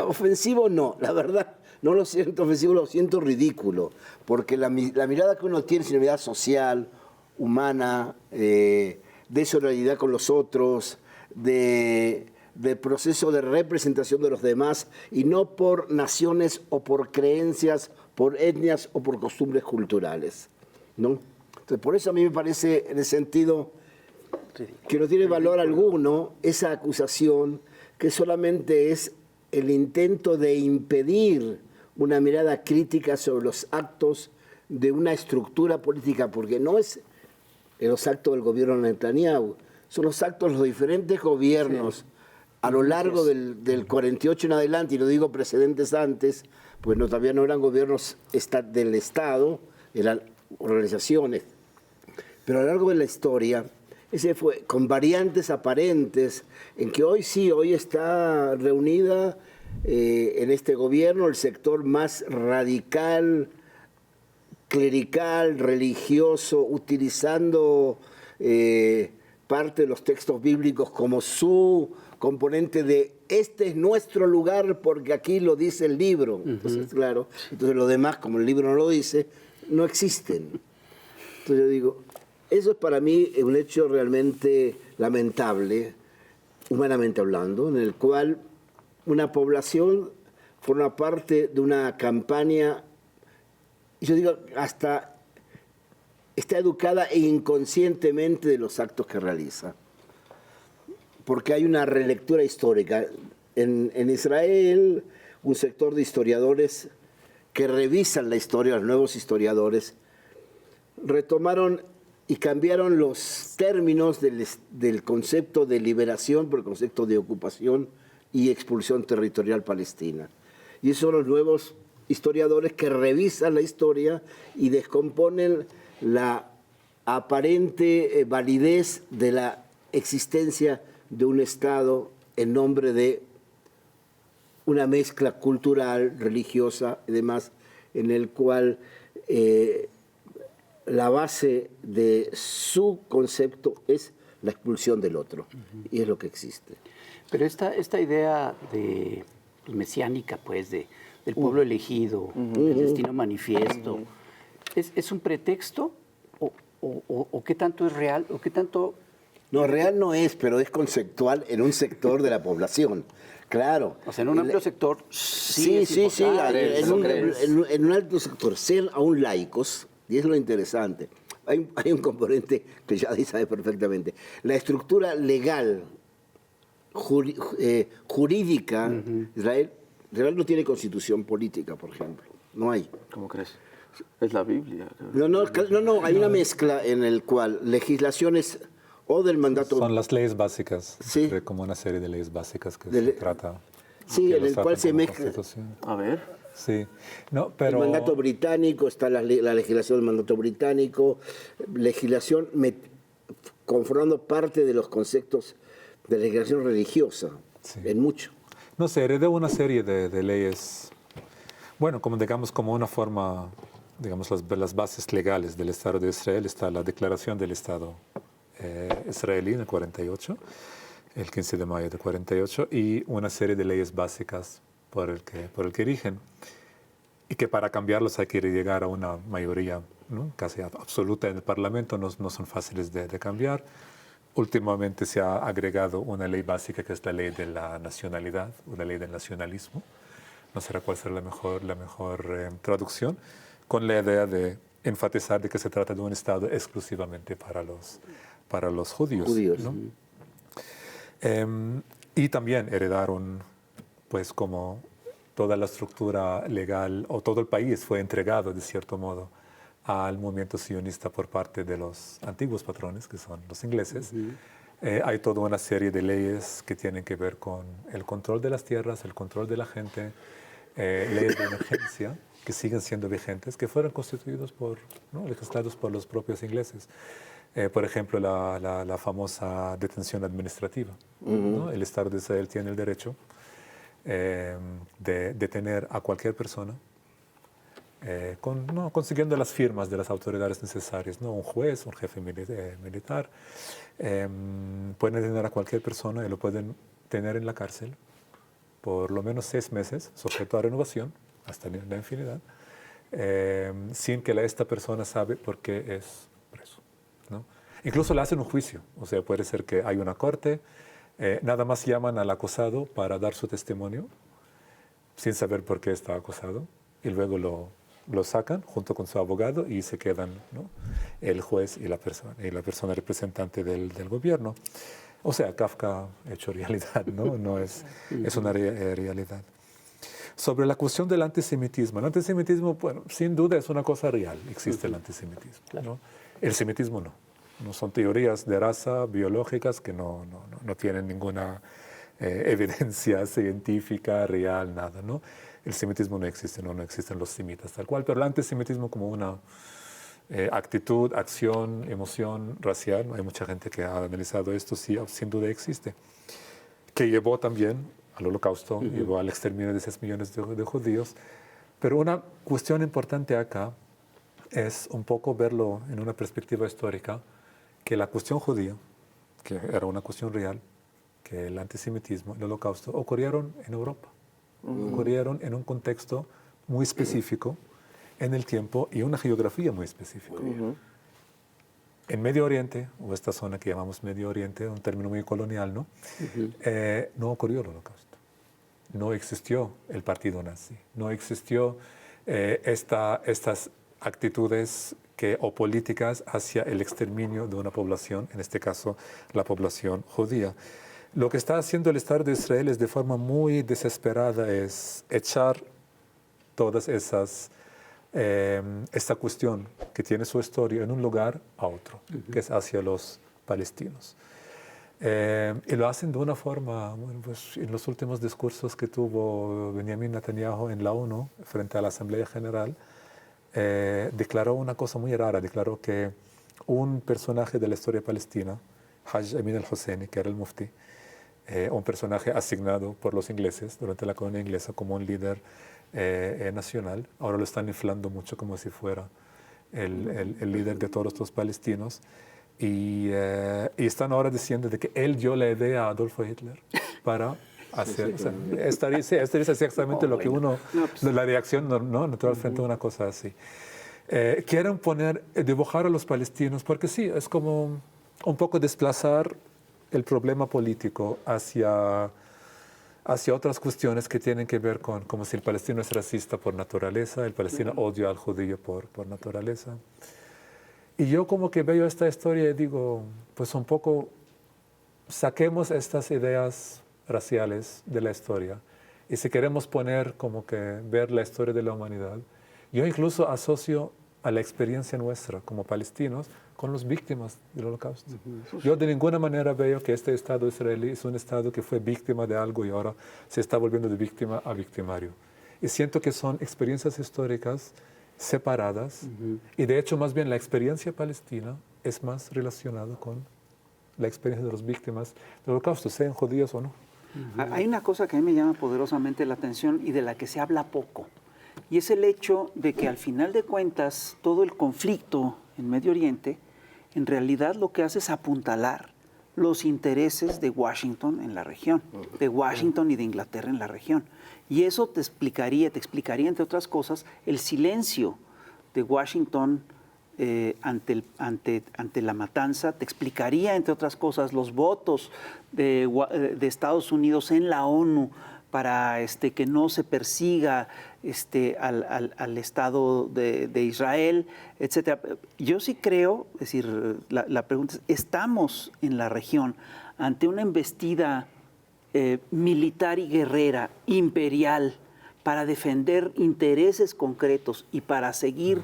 ofensivo no, la verdad. No lo siento ofensivo, lo siento ridículo, porque la mirada que uno tiene es una mirada social, humana, de solidaridad con los otros, de proceso de representación de los demás, y no por naciones o por creencias, por etnias o por costumbres culturales, ¿no? Entonces, por eso a mí me parece, en el sentido que no tiene valor alguno, esa acusación que solamente es el intento de impedir una mirada crítica sobre los actos de una estructura política, porque no es los actos del gobierno de Netanyahu, son los actos de los diferentes gobiernos a lo largo del 48 en adelante, y no digo precedentes antes, pues todavía no eran gobiernos del Estado, eran organizaciones, pero a lo largo de la historia, ese fue con variantes aparentes, en que hoy está reunida en este gobierno el sector más radical, clerical, religioso, utilizando parte de los textos bíblicos como su componente de este es nuestro lugar porque aquí lo dice el libro. Entonces, claro, entonces lo demás, como el libro no lo dice, no existen. Entonces yo digo, eso es para mí un hecho realmente lamentable, humanamente hablando, en el cual una población forma parte de una campaña, y yo digo, hasta está educada e inconscientemente de los actos que realiza. Porque hay una relectura histórica. En Israel, un sector de historiadores que revisan la historia, los nuevos historiadores, retomaron y cambiaron los términos del concepto de liberación por el concepto de ocupación y expulsión territorial palestina. Y esos son los nuevos historiadores que revisan la historia y descomponen la aparente validez de la existencia de un Estado en nombre de una mezcla cultural, religiosa y demás, en el cual la base de su concepto es la expulsión del otro, y es lo que existe. Pero esta idea mesiánica, pues, del pueblo elegido, el destino manifiesto, ¿es un pretexto o qué tanto es real o qué tanto? No, real no es, pero es conceptual en un sector de la población. Claro. O sea, en un amplio sector sí, en un alto sector, ser aún laicos, y es lo interesante. Hay un componente que ya sabe perfectamente. La estructura legal, jurídica, Israel no tiene constitución política, por ejemplo. No hay. ¿Cómo crees? Es la Biblia. No, hay una mezcla en el cual legislaciones o del mandato... Son las leyes básicas, sí, como una serie de leyes básicas que se trata... Sí, en el cual se mezcla... A ver. Sí, no, pero... El mandato británico, está la legislación del mandato británico, legislación conformando parte de los conceptos de legislación religiosa, sí, en mucho. No sé, heredó una serie de leyes, bueno, como digamos, como una forma, digamos, las bases legales del Estado de Israel. Está la declaración del Estado israelí en el 48, el 15 de mayo de 48, y una serie de leyes básicas por el que rigen, y que para cambiarlos hay que llegar a una mayoría, ¿no?, casi absoluta en el Parlamento, no son fáciles de cambiar. Últimamente se ha agregado una ley básica que es la ley de la nacionalidad, una ley del nacionalismo, no sé cuál será la mejor traducción, con la idea de enfatizar de que se trata de un Estado exclusivamente para los judíos, ¿no? Y también heredaron, pues, como toda la estructura legal o todo el país fue entregado de cierto modo al movimiento sionista por parte de los antiguos patrones, que son los ingleses. Hay toda una serie de leyes que tienen que ver con el control de las tierras, el control de la gente, leyes de emergencia que siguen siendo vigentes, que fueron constituidos legislados por los propios ingleses. Por ejemplo, la famosa detención administrativa. ¿No? El Estado de Israel tiene el derecho de detener a cualquier persona consiguiendo las firmas de las autoridades necesarias, ¿no? Un juez, un jefe militar, pueden detener a cualquier persona y lo pueden tener en la cárcel por lo menos 6 meses, sujeto a renovación, hasta la infinidad, sin que esta persona sabe por qué es preso, ¿no? Incluso le hacen un juicio, o sea, puede ser que hay una corte, nada más llaman al acusado para dar su testimonio, sin saber por qué está acusado, y luego lo sacan junto con su abogado y se quedan, ¿no? El juez y la persona representante del gobierno. O sea, Kafka hecho realidad, ¿no? No es una realidad. Sobre la cuestión del antisemitismo. El antisemitismo, bueno, sin duda es una cosa real. Existe el antisemitismo, ¿no? El semitismo no. No son teorías de raza biológicas que no tienen ninguna evidencia científica, real, nada, ¿no? El semitismo no existe, no existen los semitas tal cual, pero el antisemitismo como una actitud, acción, emoción racial, hay mucha gente que ha analizado esto, sí, sin duda existe, que llevó también al Holocausto, llevó al exterminio de 6 millones de judíos, pero una cuestión importante acá es un poco verlo en una perspectiva histórica, que la cuestión judía, que era una cuestión real, que el antisemitismo, el Holocausto, ocurrieron en Europa. Ocurrieron en un contexto muy específico, en el tiempo y una geografía muy específica. En Medio Oriente, o esta zona que llamamos Medio Oriente, un término muy colonial, ¿no? No ocurrió el Holocausto. No existió el partido nazi. No existió estas actitudes o políticas hacia el exterminio de una población, en este caso la población judía. Lo que está haciendo el Estado de Israel es de forma muy desesperada es echar todas esta cuestión que tiene su historia en un lugar a otro, que es hacia los palestinos. Y lo hacen de una forma, bueno, pues en los últimos discursos que tuvo Benjamin Netanyahu en la ONU frente a la Asamblea General, declaró una cosa muy rara, declaró que un personaje de la historia palestina, Haj Amin al-Husseini, que era el mufti, un personaje asignado por los ingleses durante la colonia inglesa como un líder nacional. Ahora lo están inflando mucho como si fuera el líder de todos los palestinos. Y están ahora diciendo de que él dio la idea a Adolfo Hitler para hacer... O sea, esta dice exactamente lo que uno... La reacción natural frente a una cosa así. Quieren dibujar a los palestinos, porque sí, es como un poco desplazar el problema político hacia otras cuestiones que tienen que ver con como si el palestino es racista por naturaleza, el palestino odia al judío por naturaleza. Y yo como que veo esta historia y digo, pues un poco saquemos estas ideas raciales de la historia. Y si queremos ver la historia de la humanidad, yo incluso asocio a la experiencia nuestra como palestinos con las víctimas del Holocausto. Yo de ninguna manera veo que este Estado israelí es un Estado que fue víctima de algo y ahora se está volviendo de víctima a victimario. Y siento que son experiencias históricas separadas y de hecho más bien la experiencia palestina es más relacionada con la experiencia de las víctimas del Holocausto, sean judíos o no. Hay una cosa que a mí me llama poderosamente la atención y de la que se habla poco, y es el hecho de que al final de cuentas todo el conflicto en Medio Oriente en realidad lo que hace es apuntalar los intereses de Washington en la región, de Washington y de Inglaterra en la región. Y eso te explicaría, entre otras cosas, el silencio de Washington ante la matanza, te explicaría, entre otras cosas, los votos de Estados Unidos en la ONU para que no se persiga al Estado de Israel, etc. Yo sí creo, es decir, la pregunta es, ¿estamos en la región ante una embestida militar y guerrera imperial para defender intereses concretos y para seguir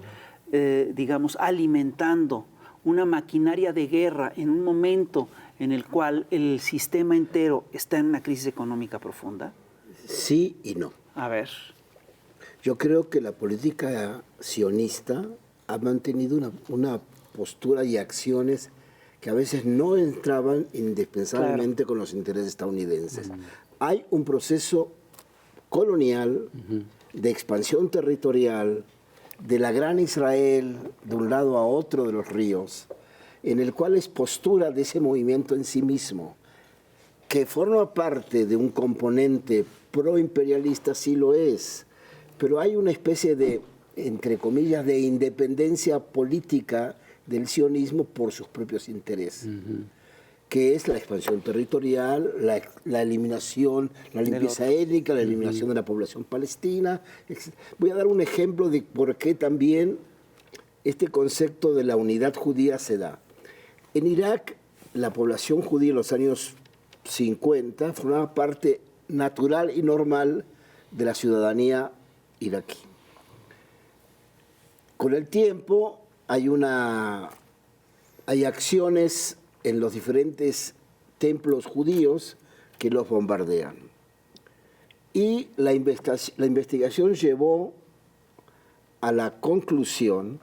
digamos, alimentando una maquinaria de guerra en un momento en el cual el sistema entero está en una crisis económica profunda? Sí y no. A ver. Yo creo que la política sionista ha mantenido una postura y acciones que a veces no entraban indispensablemente con los intereses estadounidenses. Hay un proceso colonial, de expansión territorial, de la gran Israel de un lado a otro de los ríos, en el cual es postura de ese movimiento en sí mismo, que forma parte de un componente proimperialista, sí lo es, pero hay una especie de, entre comillas, de independencia política del sionismo por sus propios intereses, que es la expansión territorial, la eliminación, la limpieza étnica, la eliminación de la población palestina. Voy a dar un ejemplo de por qué también este concepto de la unidad judía se da. En Irak, la población judía en los años 50 formaba parte natural y normal de la ciudadanía iraquí. Con el tiempo hay acciones en los diferentes templos judíos que los bombardean. Y la investigación llevó a la conclusión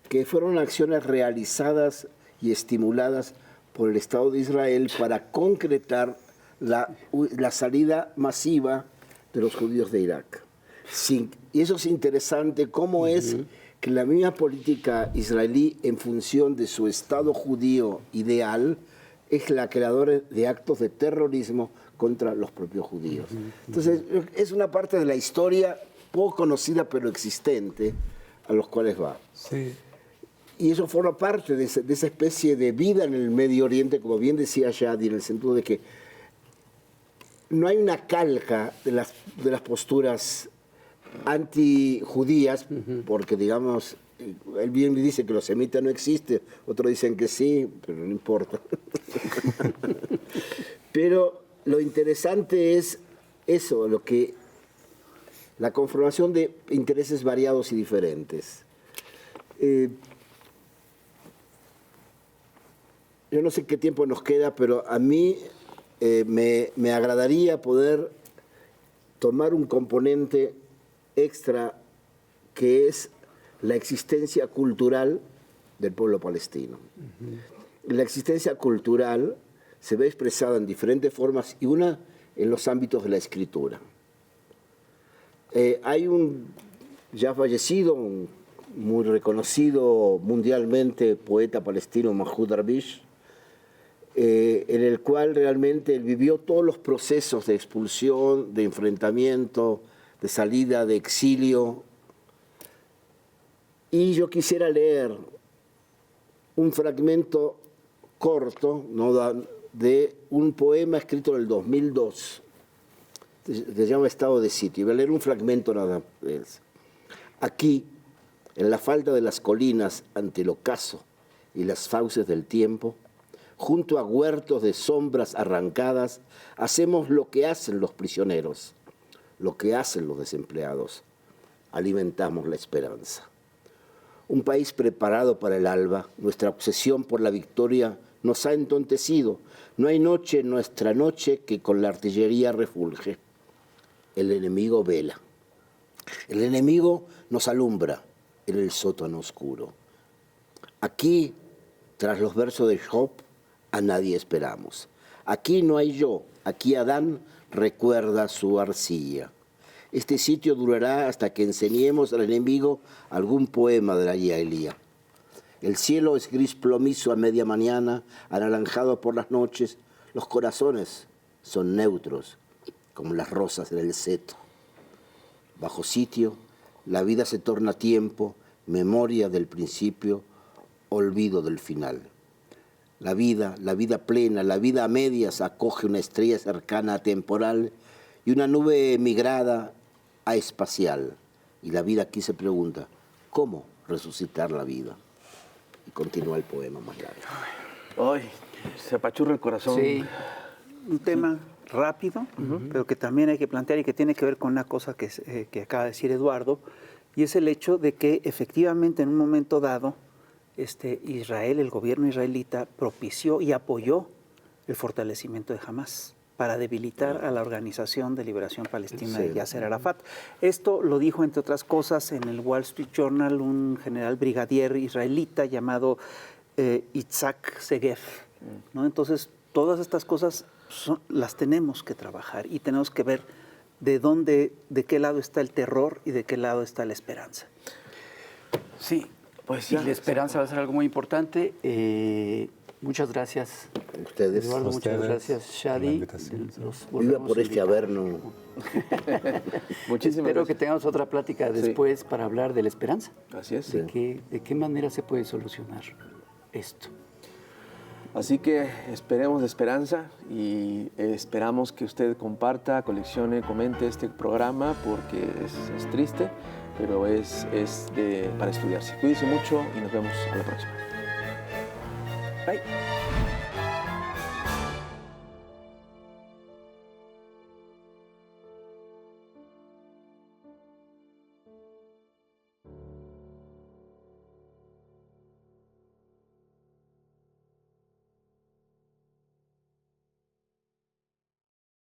que fueron acciones realizadas y estimuladas por el Estado de Israel para concretar la salida masiva de los judíos de Irak. Y eso es interesante, cómo es que la misma política israelí, en función de su Estado judío ideal, es la creadora de actos de terrorismo contra los propios judíos. Entonces, es una parte de la historia poco conocida pero existente a los cuales va. Sí. Y eso forma parte de esa especie de vida en el Medio Oriente, como bien decía Shadi, en el sentido de que no hay una calca de las posturas antijudías, porque digamos, él bien dice que los semitas no existen, otros dicen que sí, pero no importa. Pero lo interesante es eso, la conformación de intereses variados y diferentes. Yo no sé qué tiempo nos queda, pero a mí me agradaría poder tomar un componente extra que es la existencia cultural del pueblo palestino. La existencia cultural se ve expresada en diferentes formas y una en los ámbitos de la escritura. Hay un ya fallecido, un muy reconocido mundialmente poeta palestino, Mahmoud Darwish, en el cual realmente él vivió todos los procesos de expulsión, de enfrentamiento, de salida, de exilio. Y yo quisiera leer un fragmento corto, ¿no?, de un poema escrito en el 2002, que se llama Estado de Sitio. Voy a leer un fragmento nada más. Aquí, en la falda de las colinas, ante el ocaso y las fauces del tiempo, junto a huertos de sombras arrancadas, hacemos lo que hacen los prisioneros, lo que hacen los desempleados. Alimentamos la esperanza. Un país preparado para el alba, nuestra obsesión por la victoria nos ha entontecido. No hay noche en nuestra noche que con la artillería refulge. El enemigo vela. El enemigo nos alumbra en el sótano oscuro. Aquí, tras los versos de Job, a nadie esperamos. Aquí no hay yo, aquí Adán recuerda su arcilla. Este sitio durará hasta que enseñemos al enemigo algún poema de la Yaelía. El cielo es gris plomizo a media mañana, anaranjado por las noches. Los corazones son neutros, como las rosas en el seto. Bajo sitio, la vida se torna tiempo, memoria del principio, olvido del final. La vida plena, la vida a medias acoge una estrella cercana a temporal y una nube emigrada a espacial. Y la vida aquí se pregunta, ¿cómo resucitar la vida? Y continúa el poema más largo. Ay, se apachurra el corazón. Sí, un tema rápido, pero que también hay que plantear y que tiene que ver con una cosa que acaba de decir Eduardo, y es el hecho de que efectivamente en un momento dado Israel, el gobierno israelita, propició y apoyó el fortalecimiento de Hamás para debilitar a la Organización de Liberación Palestina de Yasser Arafat. Esto lo dijo, entre otras cosas, en el Wall Street Journal un general brigadier israelita llamado Itzhak Segev, ¿no? Entonces, todas estas cosas las tenemos que trabajar y tenemos que ver de qué lado está el terror y de qué lado está la esperanza. Sí, Pues y ya, la esperanza va a ser algo muy importante. Muchas gracias, Ustedes. Eduardo, muchas Ustedes, gracias, por la Shadi. invitación. Los Viva volvemos por a este invitar. Averno. Muchísimas Espero que gracias. tengamos otra plática después para hablar de la esperanza. Así es. De qué manera se puede solucionar esto. Así que esperemos de esperanza y esperamos que usted comparta, coleccione, comente este programa porque es triste, pero es para estudiarse. Cuídense mucho y nos vemos a la próxima. Bye.